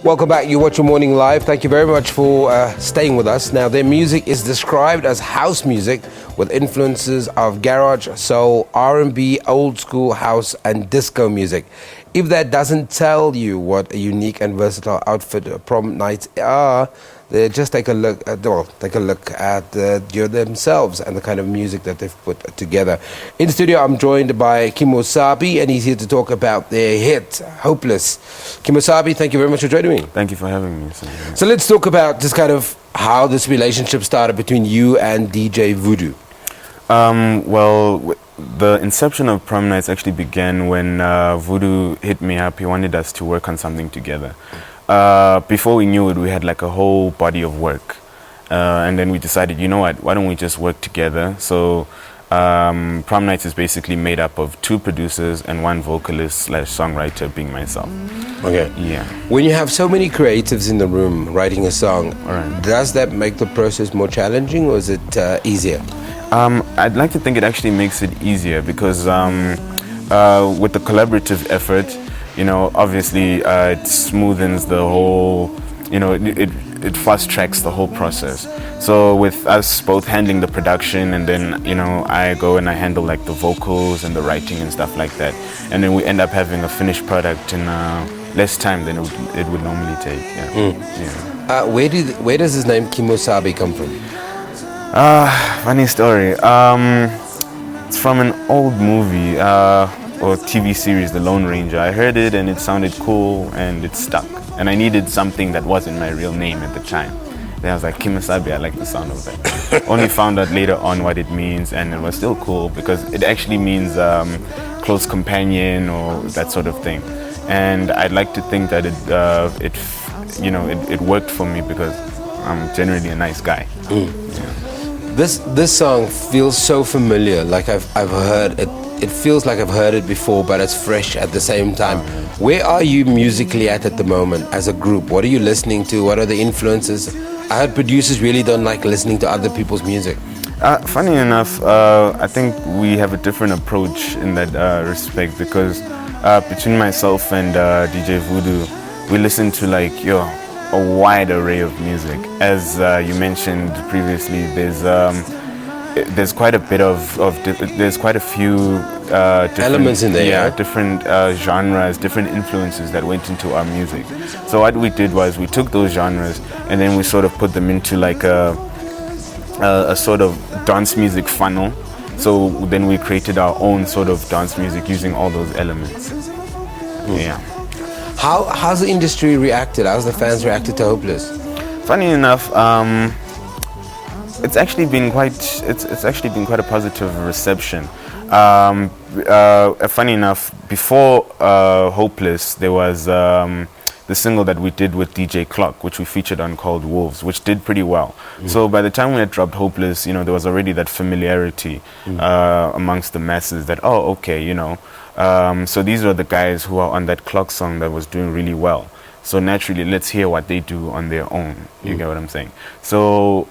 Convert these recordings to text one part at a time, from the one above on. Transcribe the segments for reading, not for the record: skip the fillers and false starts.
Welcome back. You watch Your Morning Live. Thank you very much for staying with us. Now, their music is described as house music with influences of garage, soul, R&B, old school house, and disco music. If that doesn't tell you what a unique and versatile outfit PromKnights are, just take a look at themselves and the kind of music that they've put together. In studio, I'm joined by Kemosabe, and he's here to talk about their hit, Hopeless. Kemosabe, thank you very much for joining me. Thank you for having me. So let's talk about just kind of how this relationship started between you and DJ Voodoo. Well, the inception of PromKnights actually began when Voodoo hit me up. He wanted us to work on something together. Before we knew it, we had like a whole body of work. And then we decided, you know what, why don't we just work together? So PromKnights is basically made up of 2 producers and 1 vocalist / songwriter, being myself. Okay. Yeah. When you have so many creatives in the room writing a song, does that make the process more challenging, or is it easier? I'd like to think it actually makes it easier because with the collaborative effort, you know, obviously it smoothens the whole, you know, it fast tracks the whole process. So with us both handling the production, and then, you know, I go and I handle like the vocals and the writing and stuff like that, and then we end up having a finished product in less time than it would normally take. Yeah. Where does his name Kemosabe come from? Funny story. It's from an old movie or TV series, The Lone Ranger. I heard it and it sounded cool and it stuck. And I needed something that wasn't my real name at the time. Then I was like, Kemosabe, I like the sound of that. Only found out later on what it means, and it was still cool because it actually means close companion or that sort of thing. And I'd like to think that it worked for me because I'm generally a nice guy. Yeah. This song feels so familiar, like I've heard it. It feels like I've heard it before, but it's fresh at the same time. Where are you musically at the moment as a group? What are you listening to? What are the influences? I heard producers really don't like listening to other people's music. Funny enough, I think we have a different approach in that respect, because between myself and DJ Voodoo, we listen to like a wide array of music. As you mentioned previously, there's quite a bit there's quite a few different elements in there. Yeah, different genres, different influences that went into our music. So what we did was we took those genres and then we sort of put them into like a sort of dance music funnel. So then we created our own sort of dance music using all those elements. Yeah. How's the industry reacted? How's the fans reacted to Hopeless? Funny enough, it's actually been quite a positive reception. Funny enough, before Hopeless, there was the single that we did with DJ Clock, which we featured on, called Wolves, which did pretty well. So by the time we had dropped Hopeless, you know, there was already that familiarity amongst the masses that, oh, okay, you know. So these are the guys who are on that Clock song that was doing really well. So naturally, let's hear what they do on their own. You get what I'm saying? So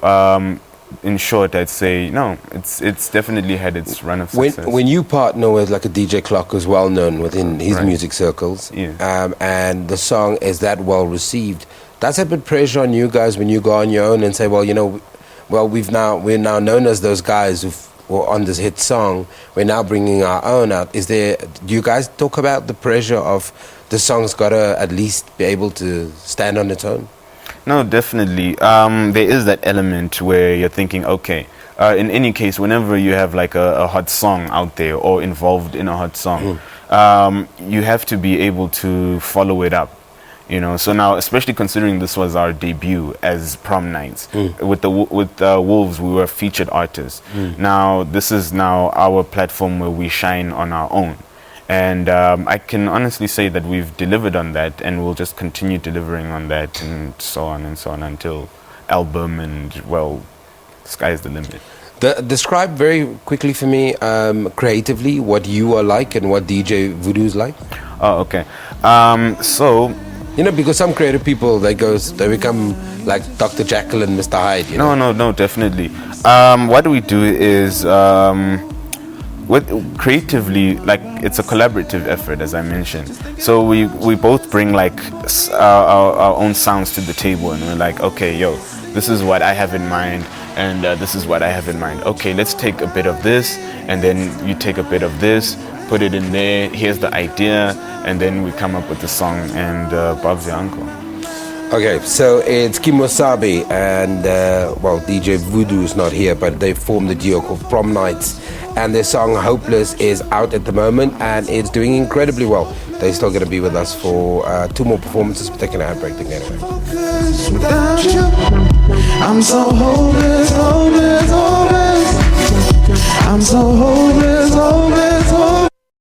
in short, I'd say no. It's definitely had its run of success. When you partner with like a DJ Clock, who's well known within his music circles, and the song is that well received, does that put pressure on you guys when you go on your own and say, well, you know, we're now known as those guys who were on this hit song. We're now bringing our own out. Do you guys talk about the pressure of the song's got to at least be able to stand on its own? No, definitely. There is that element where you're thinking, okay, in any case, whenever you have like a hot song out there or involved in a hot song, you have to be able to follow it up. You know, so now, especially considering this was our debut as PromKnights, with Wolves, we were featured artists. Now, this is now our platform where we shine on our own. And I can honestly say that we've delivered on that, and we'll just continue delivering on that, and so on until album, and, well, sky's the limit. Describe very quickly for me, creatively, what you are like and what DJ Voodoo's like. Oh, okay. So, you know, because some creative people, they become like Dr. Jekyll and Mr. Hyde. You know? No, definitely. What we do is creatively, like, it's a collaborative effort, as I mentioned. So we both bring like our own sounds to the table, and we're like, okay, yo, this is what I have in mind, and this is what I have in mind. Okay, let's take a bit of this, and then you take a bit of this, put it in there. Here's the idea, and then we come up with the song, and Bob's your uncle. Okay, so it's Kemosabe and, well, DJ Voodoo is not here, but they formed a duo called PromKnights, and their song Hopeless is out at the moment, and it's doing incredibly well. They're still going to be with us for 2 more performances, but taking a ad break to get away. I'm so hopeless, hopeless, hopeless. I'm so hopeless, hopeless.